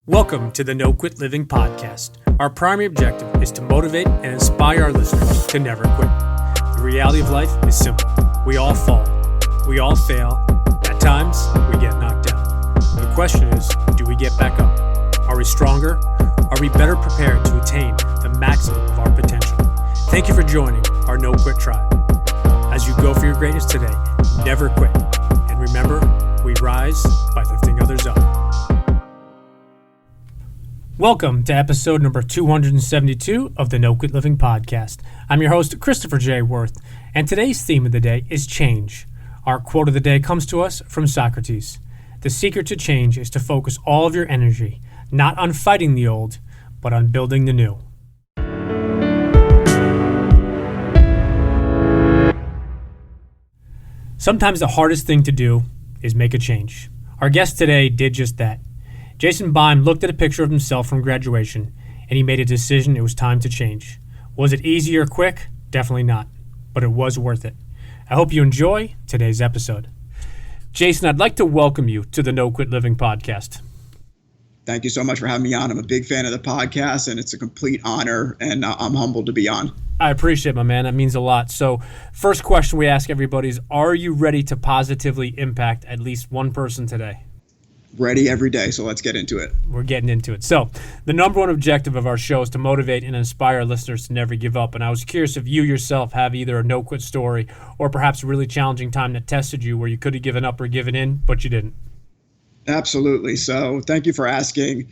Welcome to the No Quit Living podcast. Our primary objective is to motivate and inspire our listeners to never quit. The reality of life is simple. We all fall. We all fail. At times, we get knocked down. The question is, do we get back up? Are we stronger? Are we better prepared to attain the maximum of our potential? Thank you for joining our No Quit tribe. As you go for your greatness today, never quit. And remember, we rise by lifting others up. Welcome to episode number 272 of the No Quit Living podcast. I'm your host, Christopher J. Worth, and today's theme of the day is change. Our quote of the day comes to us from Socrates. The secret to change is to focus all of your energy, not on fighting the old, but on building the new. Sometimes the hardest thing to do is make a change. Our guest today did just that. Jason Beim looked at a picture of himself from graduation, and he made a decision it was time to change. Was it easy or quick? Definitely not, but it was worth it. I hope you enjoy today's episode. Jason, I'd like to welcome you to the No Quit Living podcast. Thank you so much for having me on. I'm a big fan of the podcast, and it's a complete honor, and I'm humbled to be on. I appreciate it, my man. That means a lot. So, first question we ask everybody is, are you ready to positively impact at least one person today? Ready every day, so let's get into it. We're getting into it. So, the number one objective of our show is to motivate and inspire listeners to never give up. And I was curious if you yourself have either a no-quit story or perhaps a really challenging time that tested you where you could have given up or given in, but you didn't. Absolutely. So, thank you for asking.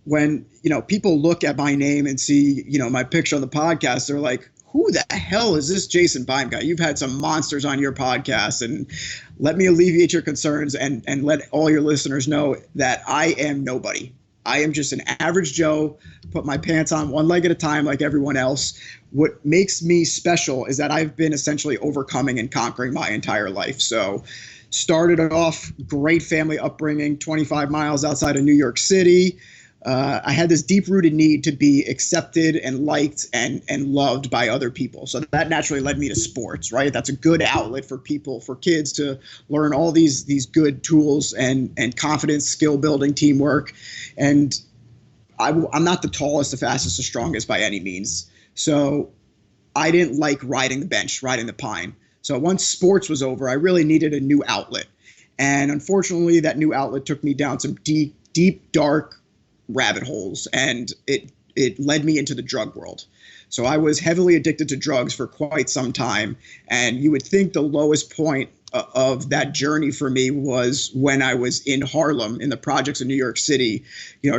When, people look at my name and see, my picture on the podcast, they're like, who the hell is this Jason Beim guy? You've had some monsters on your podcast, and let me alleviate your concerns and let all your listeners know that I am nobody. I am just an average Joe, put my pants on one leg at a time like everyone else. What makes me special is that I've been essentially overcoming and conquering my entire life. So started off great family upbringing, 25 miles outside of New York City. I had this deep-rooted need to be accepted and liked and loved by other people. So that naturally led me to sports, right? That's a good outlet for people, for kids to learn all these good tools and confidence, skill building, teamwork. And I'm not the tallest, the fastest, the strongest by any means. So I didn't like riding the bench, riding the pine. So once sports was over, I really needed a new outlet. And unfortunately, that new outlet took me down some deep, dark rabbit holes, and it led me into the drug world. So I was heavily addicted to drugs for quite some time, and you would think the lowest point of that journey for me was when I was in Harlem in the projects of New York City,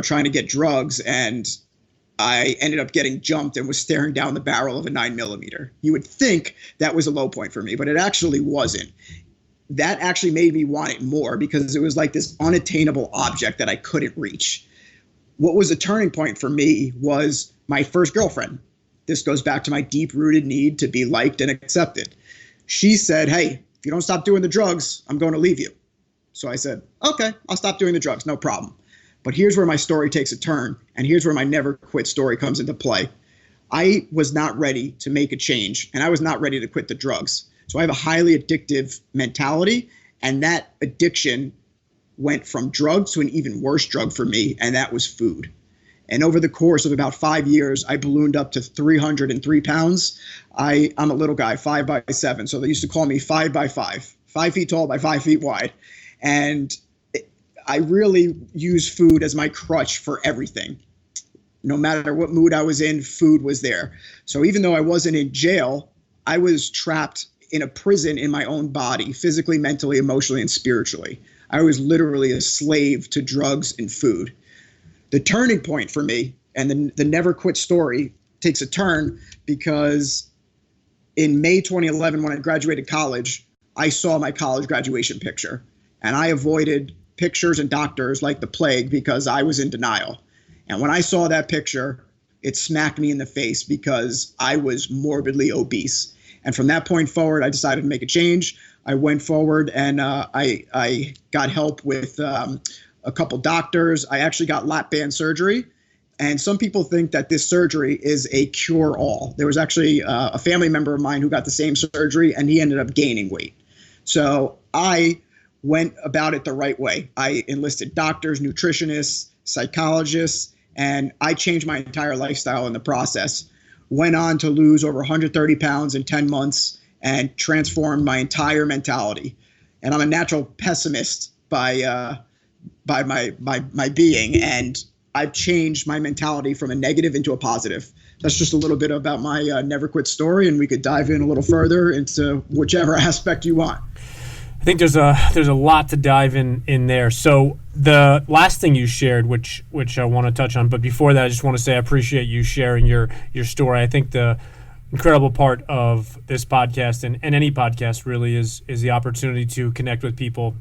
trying to get drugs, and I ended up getting jumped and was staring down the barrel of a 9mm. You would think that was a low point for me, but it actually wasn't. That actually made me want it more because it was like this unattainable object that I couldn't reach. What was a turning point for me was my first girlfriend. This goes back to my deep-rooted need to be liked and accepted. She said, hey, if you don't stop doing the drugs, I'm going to leave you. So I said, okay, I'll stop doing the drugs, no problem. But here's where my story takes a turn, and here's where my never quit story comes into play. I was not ready to make a change, and I was not ready to quit the drugs. So I have a highly addictive mentality, and that addiction went from drugs to an even worse drug for me, and that was food. And over the course of about 5 years, I ballooned up to 303 pounds. I'm a little guy, 5'7", so they used to call me 5x5, 5 feet tall by 5 feet wide. And I really use food as my crutch for everything. No matter what mood I was in, food was there. So even though I wasn't in jail, I was trapped in a prison in my own body, physically, mentally, emotionally, and spiritually. I was literally a slave to drugs and food. The turning point for me, and the never quit story, takes a turn because in May 2011, when I graduated college, I saw my college graduation picture. And I avoided pictures and doctors like the plague because I was in denial. And when I saw that picture, it smacked me in the face because I was morbidly obese. And from that point forward, I decided to make a change. I went forward and I got help with a couple doctors. I actually got lap band surgery. And some people think that this surgery is a cure-all. There was actually a family member of mine who got the same surgery, and he ended up gaining weight. So I went about it the right way. I enlisted doctors, nutritionists, psychologists, and I changed my entire lifestyle in the process. Went on to lose over 130 pounds in 10 months and transformed my entire mentality. And I'm a natural pessimist by my being, and I've changed my mentality from a negative into a positive. That's just a little bit about my never quit story, and we could dive in a little further into whichever aspect you want. I think there's a lot to dive in there. So the last thing you shared, which I want to touch on, but before that, I just want to say I appreciate you sharing your story. I think the incredible part of this podcast and any podcast really is the opportunity to connect with people,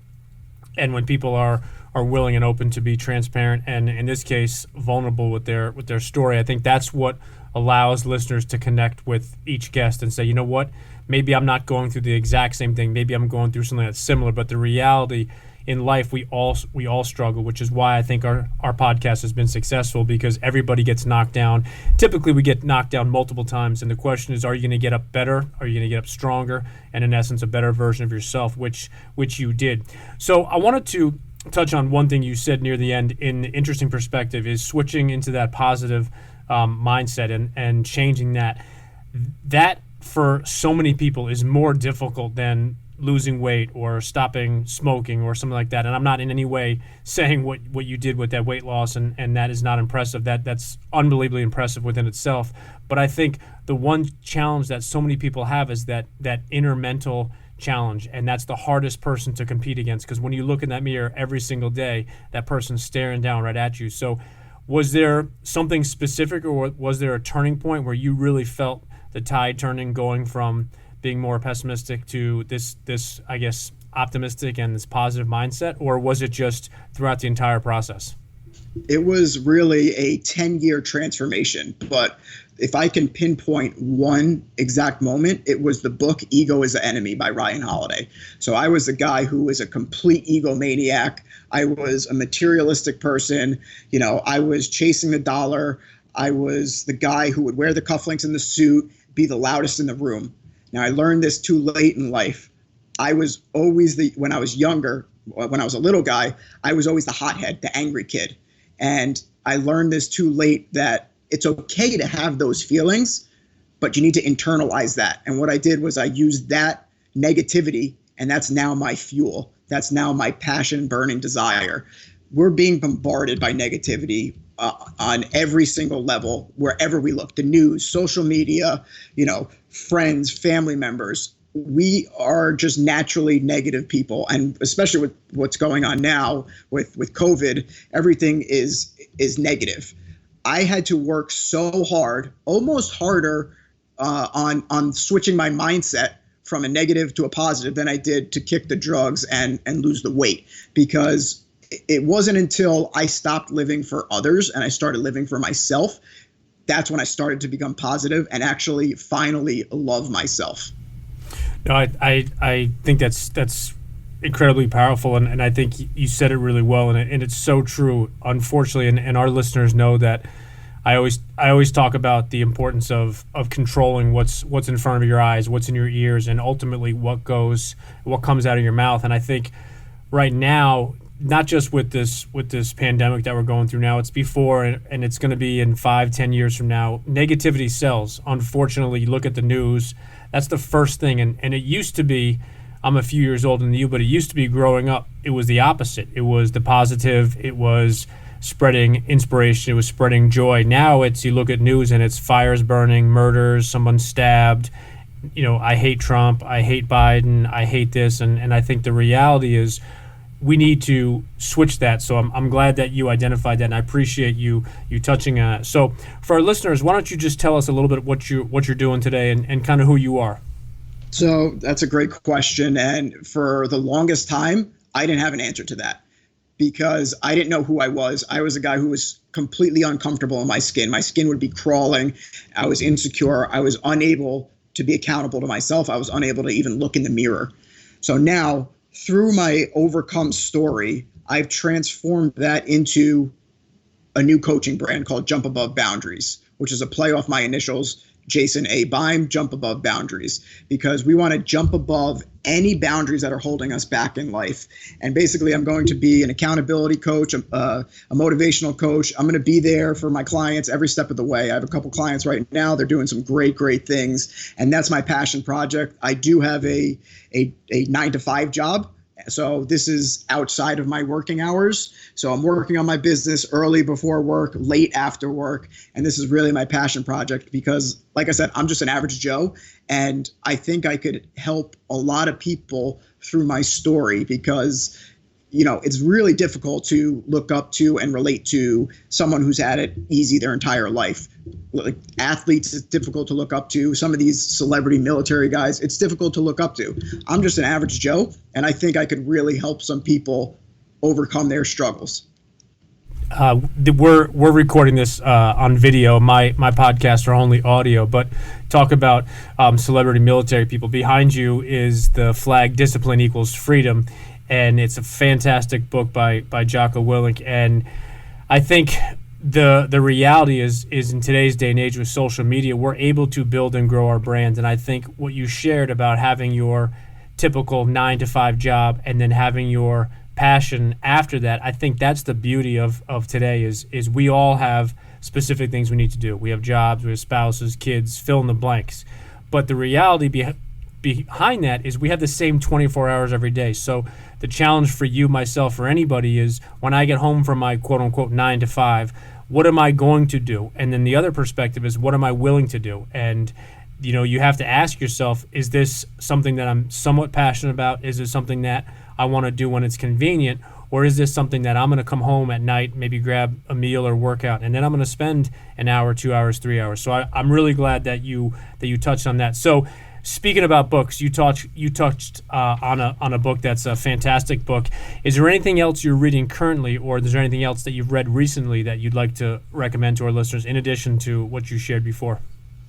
and when people are willing and open to be transparent and, in this case, vulnerable with their story. I think that's what allows listeners to connect with each guest and say, you know what, maybe I'm not going through the exact same thing. Maybe I'm going through something that's similar, but the reality in life, we all struggle, which is why I think our podcast has been successful, because everybody gets knocked down. Typically, we get knocked down multiple times, and the question is, are you going to get up better? Are you going to get up stronger? And in essence, a better version of yourself, which you did. So I wanted to touch on one thing you said near the end in interesting perspective, is switching into that positive mindset and changing that. That for so many people is more difficult than losing weight or stopping smoking or something like that. And I'm not in any way saying what you did with that weight loss and that is not impressive. That's unbelievably impressive within itself. But I think the one challenge that so many people have is that inner mental challenge, and that's the hardest person to compete against, because when you look in that mirror every single day, that person's staring down right at you. So was there something specific, or was there a turning point where you really felt the tide turning, going from being more pessimistic to this I guess optimistic and this positive mindset, or was it just throughout the entire process? It was really a 10-year transformation, but if I can pinpoint one exact moment, it was the book Ego is the Enemy by Ryan Holiday. So I was the guy who was a complete egomaniac. I was a materialistic person. I was chasing the dollar. I was the guy who would wear the cufflinks in the suit, be the loudest in the room. Now, I learned this too late in life. I was always when I was younger, when I was a little guy, I was always the hothead, the angry kid. And I learned this too late, that it's okay to have those feelings, but you need to internalize that. And what I did was I used that negativity, and that's now my fuel. That's now my passion, burning desire. We're being bombarded by negativity on every single level, wherever we look. The news, social media, friends, family members. We are just naturally negative people, and especially with what's going on now with COVID, everything is negative. I had to work so hard, almost harder, on switching my mindset from a negative to a positive than I did to kick the drugs and lose the weight, because it wasn't until I stopped living for others and I started living for myself, that's when I started to become positive and actually finally love myself. No, I think that's incredibly powerful, and I think you said it really well, and it's so true, unfortunately, and our listeners know that I always talk about the importance of controlling what's in front of your eyes, what's in your ears, and ultimately what comes out of your mouth. And I think right now, not just with this pandemic that we're going through now, it's before, and it's going to be in 5-10 years from now. Negativity sells. Unfortunately, you look at the news, that's the first thing. And it used to be, I'm a few years older than you, but it used to be growing up, it was the opposite. It was the positive. It was spreading inspiration. It was spreading joy. Now you look at news and it's fires burning, murders, someone stabbed. I hate Trump. I hate Biden. I hate this. And I think the reality is, we need to switch that. So I'm glad that you identified that, and I appreciate you touching on it. So for our listeners, why don't you just tell us a little bit what you're doing today and kind of who you are? So that's a great question. And for the longest time, I didn't have an answer to that, because I didn't know who I was. I was a guy who was completely uncomfortable in my skin. My skin would be crawling. I was insecure. I was unable to be accountable to myself. I was unable to even look in the mirror. So now, through my overcome story, I've transformed that into a new coaching brand called Jump Above Boundaries, which is a play off my initials, Jason A. Beim, Jump Above Boundaries, because we want to jump above any boundaries that are holding us back in life. And basically, I'm going to be an accountability coach, a motivational coach. I'm going to be there for my clients every step of the way. I have a couple clients right now. They're doing some great, great things. And that's my passion project. I do have a 9-to-5 job. So this is outside of my working hours. So I'm working on my business early before work, late after work. And this is really my passion project because, like I said, I'm just an average Joe. And I think I could help a lot of people through my story because, you know, it's really difficult to look up to and relate to someone who's had it easy their entire life. Like athletes, it's difficult to look up to. Some of these celebrity military guys, it's difficult to look up to. I'm just an average Joe, and I think I could really help some people overcome their struggles. We're recording this on video. My podcasts are only audio, but talk about celebrity military people. Behind you is the flag "Discipline Equals Freedom," and it's a fantastic book by Jocko Willink. And I think the reality is in today's day and age with social media, we're able to build and grow our brand. And I think what you shared about having your typical 9-to-5 job and then having your passion after that, I think that's the beauty of today is we all have specific things we need to do. We have jobs, we have spouses, kids, fill in the blanks. But the reality behind that is we have the same 24 hours every day. So the challenge for you, myself, or anybody is when I get home from my quote unquote 9-to-5, what am I going to do? And then the other perspective is what am I willing to do? And you know, you have to ask yourself, is this something that I'm somewhat passionate about? Is it something that I want to do when it's convenient? Or is this something that I'm going to come home at night, maybe grab a meal or workout, and then I'm going to spend an hour, 2 hours, 3 hours? So I'm really glad that you touched on that. So speaking about books, you touched on a book that's a fantastic book. Is there anything else you're reading currently, or is there anything else that you've read recently that you'd like to recommend to our listeners in addition to what you shared before?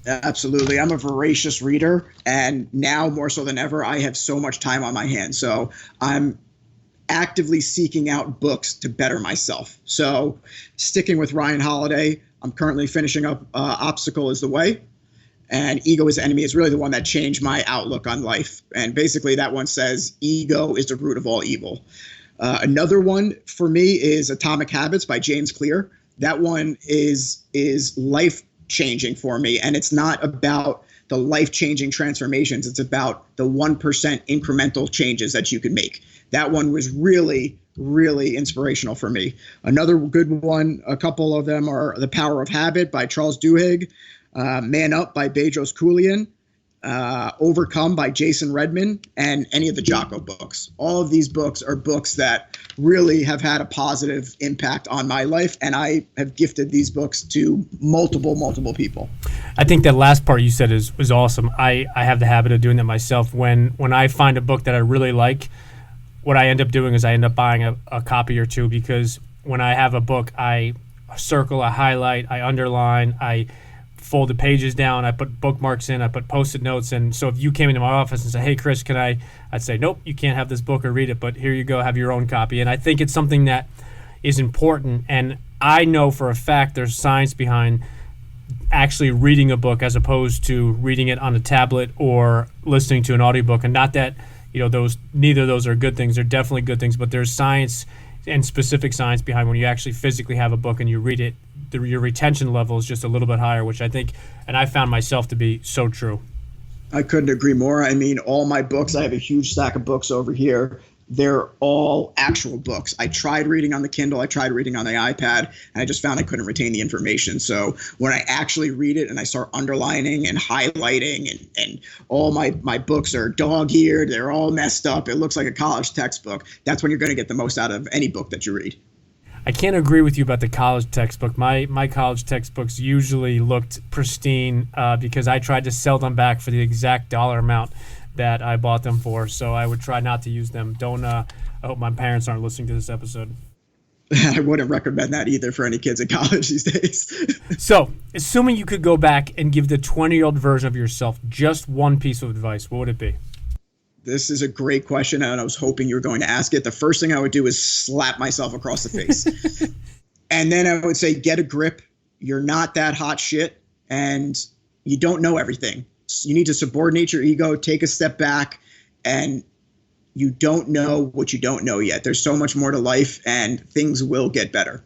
Absolutely. I'm a voracious reader, and now more so than ever, I have so much time on my hands. So I'm actively seeking out books to better myself. So sticking with Ryan Holiday, I'm currently finishing up Obstacle is the Way, and Ego is the Enemy is really the one that changed my outlook on life. And basically that one says ego is the root of all evil. Another one for me is Atomic Habits by James Clear. That one is life changing for me, and it's not about the life-changing transformations. It's about the 1% incremental changes that you can make. That one was really, really inspirational for me. Another good one, a couple of them are The Power of Habit by Charles Duhigg, Man Up by Bedros Keuilian, Overcome by Jason Redman, and any of the Jocko books. All of these books are books that really have had a positive impact on my life, and I have gifted these books to multiple people. I think that last part you said was awesome. I have the habit of doing that myself. When I find a book that I really like, what I end up doing is I end up buying a copy or two, because when I have a book, I circle, I highlight, I underline, I fold the pages down, I put bookmarks in, I put post-it notes. And so if you came into my office and said, hey, Chris, I'd say, nope, you can't have this book or read it, but here you go, have your own copy. And I think it's something that is important. And I know for a fact there's science behind actually reading a book as opposed to reading it on a tablet or listening to an audiobook. And not that, neither of those are good things. They're definitely good things, but there's science and specific science behind when you actually physically have a book and you read it, your retention level is just a little bit higher, which I think, and I found myself to be so true. I couldn't agree more. I mean, all my books, I have a huge stack of books over here. They're all actual books. I tried reading on the Kindle. I tried reading on the iPad, and I just found I couldn't retain the information. So when I actually read it and I start underlining and highlighting, and all my books are dog-eared, they're all messed up, it looks like a college textbook, that's when you're going to get the most out of any book that you read. I can't agree with you about the college textbook. My college textbooks usually looked pristine because I tried to sell them back for the exact dollar amount that I bought them for. So I would try not to use them. I hope my parents aren't listening to this episode. I wouldn't recommend that either for any kids in college these days. So, assuming you could go back and give the 20-year-old version of yourself just one piece of advice, what would it be? This is a great question, and I was hoping you were going to ask it. The first thing I would do is slap myself across the face. And then I would say, get a grip. You're not that hot shit. And you don't know everything. You need to subordinate your ego, take a step back, and you don't know what you don't know yet. There's so much more to life, and things will get better.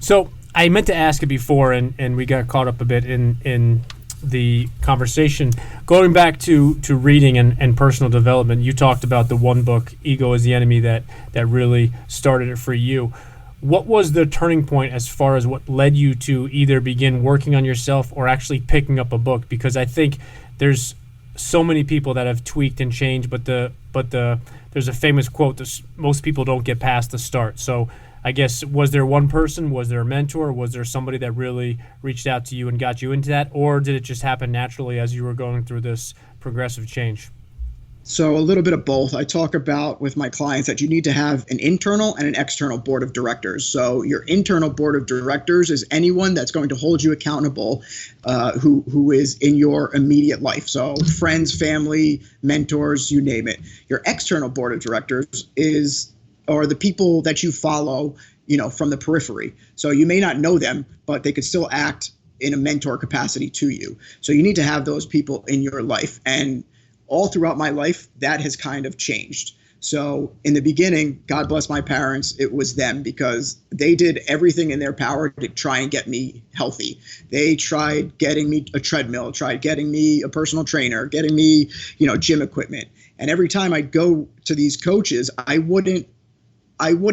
So I meant to ask it before, and we got caught up a bit in the conversation. Going back to reading and personal development, you talked about the one book, Ego is the Enemy, that really started it for you. What was the turning point as far as what led you to either begin working on yourself or actually picking up a book? Because I think there's so many people that have tweaked and changed, but there's a famous quote that most people don't get past the start. So I guess, was there one person, was there a mentor, was there somebody that really reached out to you and got you into that, or did it just happen naturally as you were going through this progressive change? So a little bit of both. I talk about with my clients that you need to have an internal and an external board of directors. So your internal board of directors is anyone that's going to hold you accountable, who is in your immediate life. So friends, family, mentors, you name it. Your external board of directors are the people that you follow, from the periphery. So you may not know them, but they could still act in a mentor capacity to you. So you need to have those people in your life. And all throughout my life, that has kind of changed. So in the beginning, God bless my parents, it was them, because they did everything in their power to try and get me healthy. They tried getting me a treadmill, tried getting me a personal trainer, getting me, gym equipment. And every time I go to these coaches, I wouldn't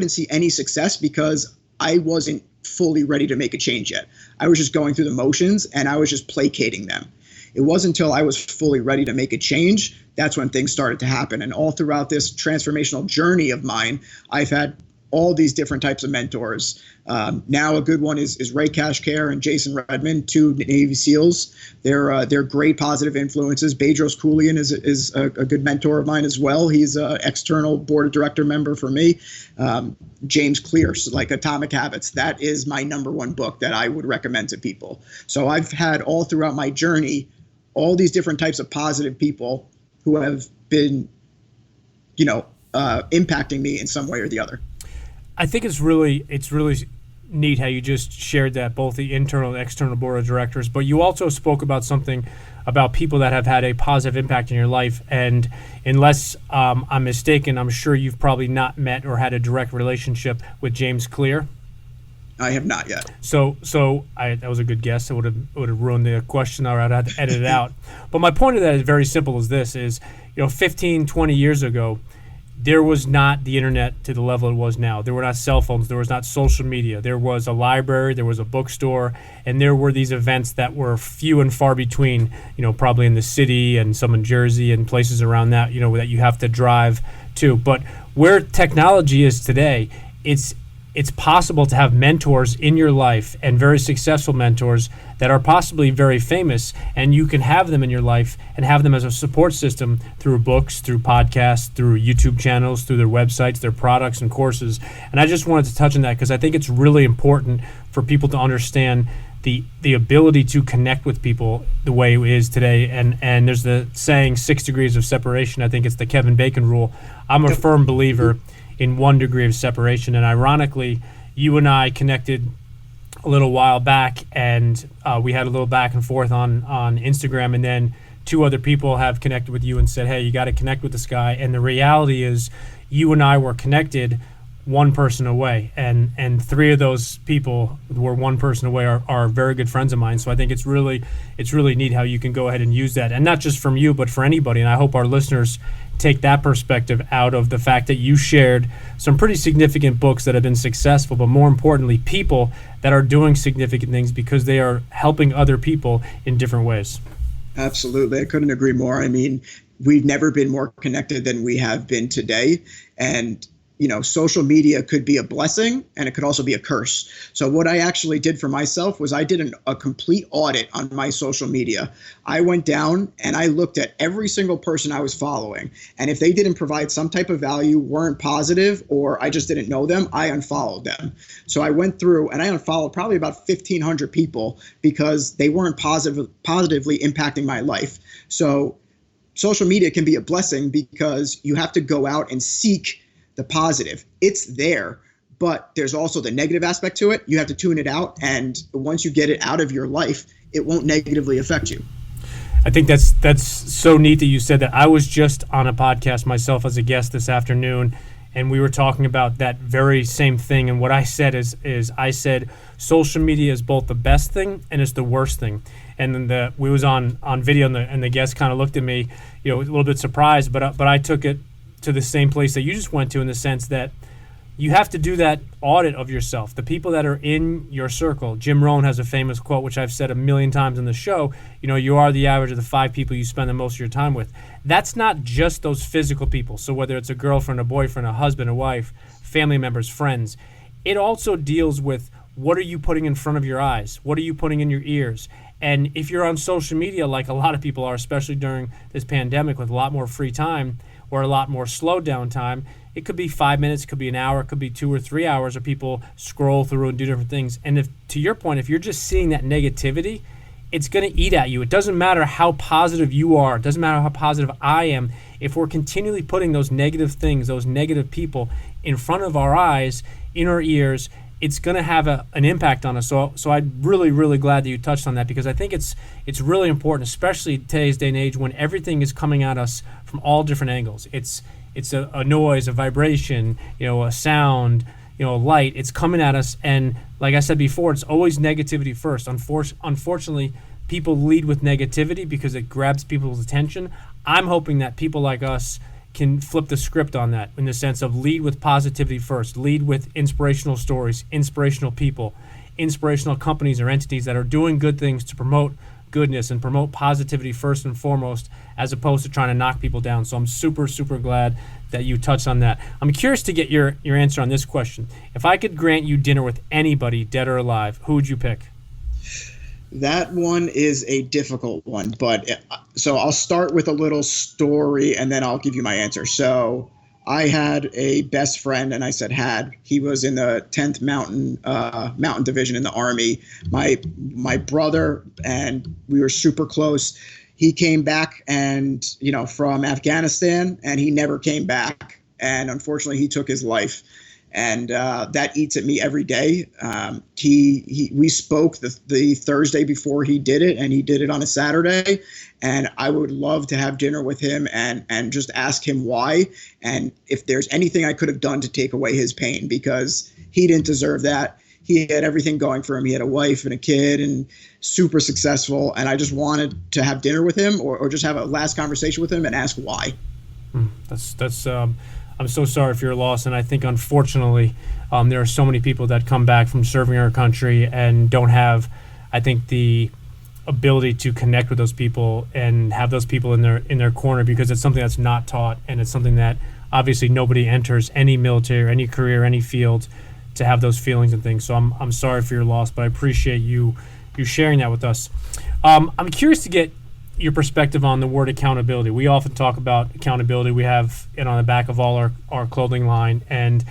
see any success because I wasn't fully ready to make a change yet. I was just going through the motions and I was just placating them. It wasn't until I was fully ready to make a change, that's when things started to happen. And all throughout this transformational journey of mine, I've had all these different types of mentors. Now a good one is Ray Cashcare and Jason Redman, two Navy SEALs. They're great positive influences. Bedros Keuilian is a good mentor of mine as well. He's an external board of director member for me. James Clear, like Atomic Habits, that is my number one book that I would recommend to people. So I've had all throughout my journey all these different types of positive people who have been, impacting me in some way or the other. I think it's really neat how you just shared that, both the internal and external board of directors, but you also spoke about something about people that have had a positive impact in your life. And unless I'm mistaken, I'm sure you've probably not met or had a direct relationship with James Clear. I have not yet. So that was a good guess. It would have ruined the question, or I'd have to edit it out. But my point of that is very simple as this is, 15, 20 years ago, there was not the internet to the level it was now. There were not cell phones. There was not social media. There was a library. There was a bookstore. And there were these events that were few and far between, probably in the city and some in Jersey and places around that, that you have to drive to. But where technology is today, it's possible to have mentors in your life, and very successful mentors that are possibly very famous, and you can have them in your life and have them as a support system through books, through podcasts, through YouTube channels, through their websites, their products and courses. And I just wanted to touch on that because I think it's really important for people to understand the ability to connect with people the way it is today. And there's the saying 6 degrees of separation. I think it's the Kevin Bacon rule. I'm a firm believer in 1 degree of separation. And ironically, you and I connected a little while back, and we had a little back and forth on Instagram, and then 2 other people have connected with you and said, hey, you got to connect with this guy. And the reality is you and I were connected 1 person away, and 3 of those people who were 1 person away are very good friends of mine. So I think it's really neat how you can go ahead and use that, and not just from you, but for anybody. And I hope our listeners take that perspective out of the fact that you shared some pretty significant books that have been successful, but more importantly, people that are doing significant things because they are helping other people in different ways. Absolutely. I couldn't agree more. I mean, we've never been more connected than we have been today. And social media could be a blessing and it could also be a curse. So what I actually did for myself was I did a complete audit on my social media. I went down and I looked at every single person I was following. And if they didn't provide some type of value, weren't positive, or I just didn't know them, I unfollowed them. So I went through and I unfollowed probably about 1,500 people because they weren't positively impacting my life. So social media can be a blessing because you have to go out and seek the positive. It's there, but there's also the negative aspect to it. You have to tune it out. And once you get it out of your life, it won't negatively affect you. I think that's so neat that you said that. I was just on a podcast myself as a guest this afternoon, and we were talking about that very same thing. And what I said is I said social media is both the best thing and it's the worst thing. And then we was on video, and the guest kind of looked at me, a little bit surprised, but I took it to the same place that you just went to, in the sense that you have to do that audit of yourself. The people that are in your circle. Jim Rohn has a famous quote, which I've said a million times in the show. You are the average of the 5 people you spend the most of your time with. That's not just those physical people. So whether it's a girlfriend, a boyfriend, a husband, a wife, family members, friends, it also deals with what are you putting in front of your eyes? What are you putting in your ears? And if you're on social media, like a lot of people are, especially during this pandemic with a lot more free time or a lot more slowed down time, it could be 5 minutes, it could be an hour, it could be 2 or 3 hours of people scroll through and do different things. And if, to your point, if you're just seeing that negativity, it's going to eat at you. It doesn't matter how positive you are. It doesn't matter how positive I am. If we're continually putting those negative things, those negative people in front of our eyes, in our ears, it's going to have an impact on us. So I'm really, really glad that you touched on that, because I think it's really important, especially today's day and age when everything is coming at us from all different angles. It's a noise, a vibration, a sound, light. It's coming at us, and like I said before, it's always negativity first. Unfortunately, people lead with negativity because it grabs people's attention. I'm hoping that people like us can flip the script on that, in the sense of lead with positivity first, lead with inspirational stories, inspirational people, inspirational companies or entities that are doing good things to promote goodness and promote positivity first and foremost, as opposed to trying to knock people down. So I'm super, super glad that you touched on that. I'm curious to get your answer on this question. If I could grant you dinner with anybody, dead or alive, who would you pick? That one is a difficult one, but so I'll start with a little story and then I'll give you my answer. So I had a best friend, and I said he was in the 10th Mountain Division in the Army. My brother, and we were super close. He came back from Afghanistan, and he never came back. And unfortunately, he took his life. And that eats at me every day. We spoke the Thursday before he did it, and he did it on a Saturday. And I would love to have dinner with him and just ask him why, and if there's anything I could have done to take away his pain, because he didn't deserve that. He had everything going for him. He had a wife and a kid and super successful. And I just wanted to have dinner with him or just have a last conversation with him and ask why. I'm so sorry for your loss, and I think unfortunately there are so many people that come back from serving our country and don't have, I think, the ability to connect with those people and have those people in their corner, because it's something that's not taught, and it's something that obviously nobody enters any military, any career, any field to have those feelings and things. So I'm sorry for your loss, but I appreciate you sharing that with us. I'm curious to get your perspective on the word accountability. We often talk about accountability. We have it on the back of all our clothing line. And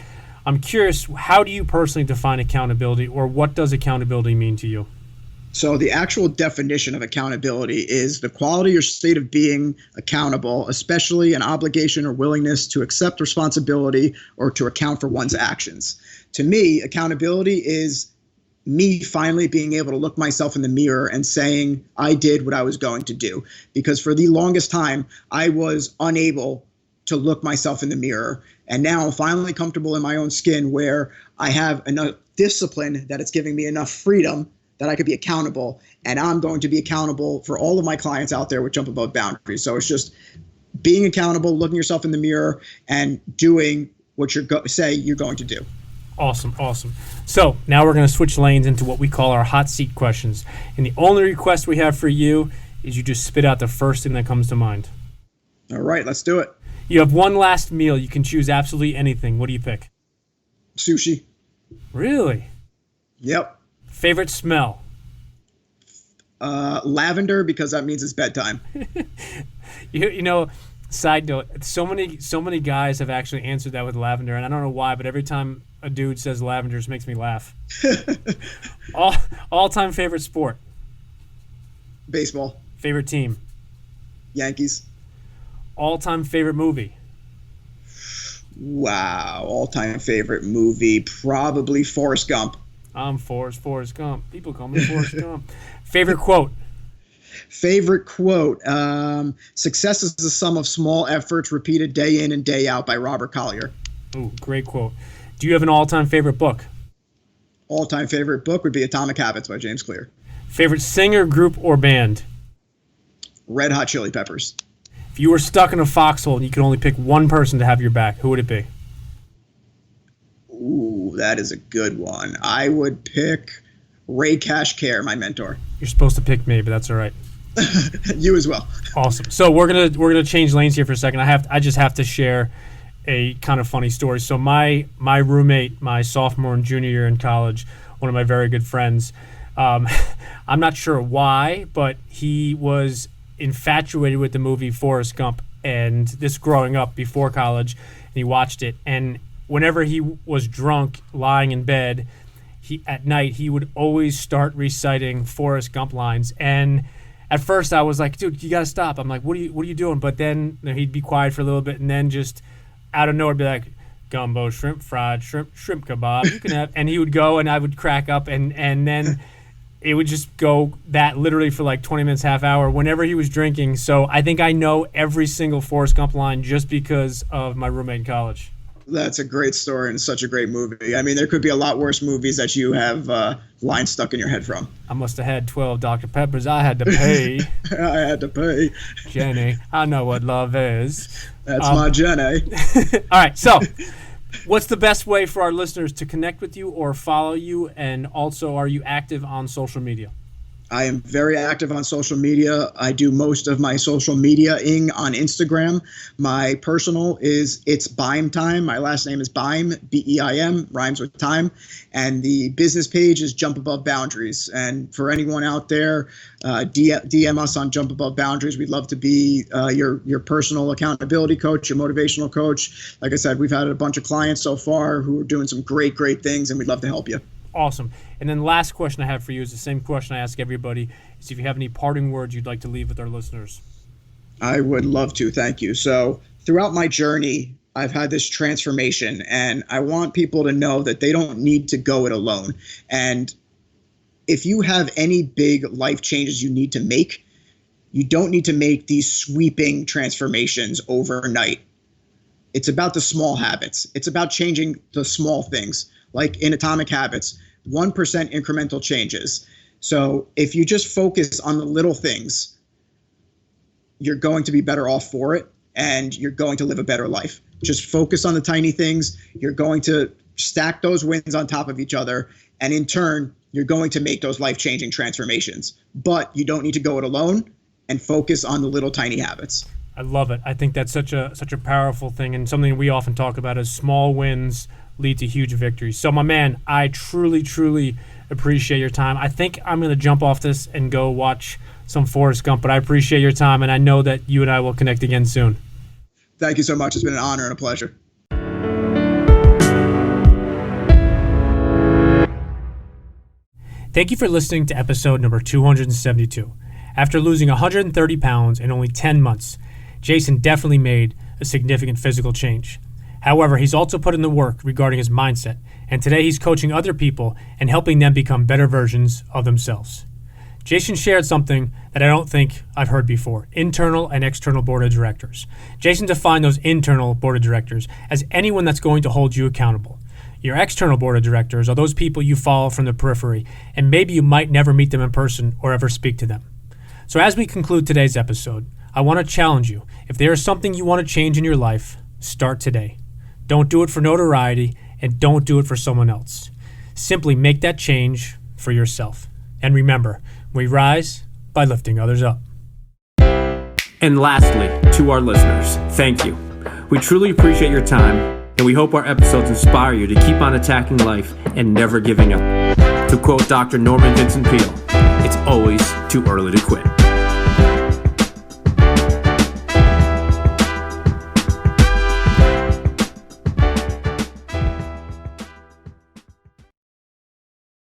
I'm curious, how do you personally define accountability, or what does accountability mean to you? So the actual definition of accountability is the quality or state of being accountable, especially an obligation or willingness to accept responsibility or to account for one's actions. To me, accountability is me finally being able to look myself in the mirror and saying I did what I was going to do. Because for the longest time, I was unable to look myself in the mirror. And now I'm finally comfortable in my own skin, where I have enough discipline that it's giving me enough freedom that I could be accountable. And I'm going to be accountable for all of my clients out there with Jump Above Boundaries. So it's just being accountable, looking yourself in the mirror, and doing what say you're going to do. Awesome. So now we're going to switch lanes into what we call our hot seat questions. And the only request we have for you is you just spit out the first thing that comes to mind. All right, let's do it. You have one last meal. You can choose absolutely anything. What do you pick? Sushi. Really? Yep. Favorite smell? Lavender, because that means it's bedtime. Side note, so many guys have actually answered that with lavender, and I don't know why, but every time a dude says lavender, it makes me laugh. All-time favorite sport? Baseball. Favorite team? Yankees. All-time favorite movie? Wow, all-time favorite movie, probably Forrest Gump. I'm Forrest Gump. People call me Forrest Gump. Favorite quote? Favorite quote, success is the sum of small efforts repeated day in and day out by Robert Collier. Ooh, great quote. Do you have an all-time favorite book? All-time favorite book would be Atomic Habits by James Clear. Favorite singer, group, or band? Red Hot Chili Peppers. If you were stuck in a foxhole and you could only pick one person to have your back, who would it be? Ooh, that is a good one. I would pick Ray Cashcare, my mentor. You're supposed to pick me, but that's all right. You as well. Awesome. So we're gonna change lanes here for a second. I just have to share a kind of funny story. So my roommate, my sophomore and junior year in college, one of my very good friends, I'm not sure why, but he was infatuated with the movie Forrest Gump, and this growing up before college, and he watched it, and whenever he was drunk lying in bed, at night he would always start reciting Forrest Gump lines. And at first I was like, dude, you gotta stop. I'm like, what are you doing? But then he'd be quiet for a little bit, and then just out of nowhere be like, gumbo, shrimp, fried shrimp kebab, you can have, and he would go, and I would crack up, and then it would just go that literally for like 20 minutes, half hour, whenever he was drinking. So I think I know every single Forrest Gump line just because of my roommate in college. That's a great story and such a great movie. I mean, there could be a lot worse movies that you have lines stuck in your head from. I must have had 12 Dr. Peppers. I had to pay. I had to pay. Jenny, I know what love is. That's my Jenny. All right, so what's the best way for our listeners to connect with you or follow you? And also, are you active on social media? I am very active on social media. I do most of my social media-ing on Instagram. My personal is It's Beim Time. My last name is Beim, B-E-I-M, rhymes with time. And the business page is Jump Above Boundaries. And for anyone out there, DM us on Jump Above Boundaries. We'd love to be your personal accountability coach, your motivational coach. Like I said, we've had a bunch of clients so far who are doing some great things, and we'd love to help you. Awesome. And then last question I have for you is the same question I ask everybody, is if you have any parting words you'd like to leave with our listeners. I would love to. Thank you. So throughout my journey, I've had this transformation, and I want people to know that they don't need to go it alone. And if you have any big life changes you need to make, you don't need to make these sweeping transformations overnight. It's about the small habits. It's about changing the small things. Like in Atomic Habits, 1% incremental changes. So if you just focus on the little things, you're going to be better off for it, and you're going to live a better life. Just focus on the tiny things. You're going to stack those wins on top of each other, and in turn, you're going to make those life-changing transformations. But you don't need to go it alone, and focus on the little tiny habits. I love it. I think that's such a powerful thing, and something we often talk about is small wins lead to huge victories. So my man, I truly appreciate your time. I think I'm going to jump off this and go watch some Forrest Gump, but I appreciate your time, and I know that you and I will connect again soon. Thank you so much. It's been an honor and a pleasure. Thank you for listening to episode number 272. After losing 130 pounds in only 10 months, Jason definitely made a significant physical change. However, he's also put in the work regarding his mindset, and today he's coaching other people and helping them become better versions of themselves. Jason shared something that I don't think I've heard before: internal and external board of directors. Jason defined those internal board of directors as anyone that's going to hold you accountable. Your external board of directors are those people you follow from the periphery, and maybe you might never meet them in person or ever speak to them. So as we conclude today's episode, I want to challenge you. If there is something you want to change in your life, start today. Don't do it for notoriety, and don't do it for someone else. Simply make that change for yourself. And remember, we rise by lifting others up. And lastly, to our listeners, thank you. We truly appreciate your time, and we hope our episodes inspire you to keep on attacking life and never giving up. To quote Dr. Norman Vincent Peale, it's always too early to quit.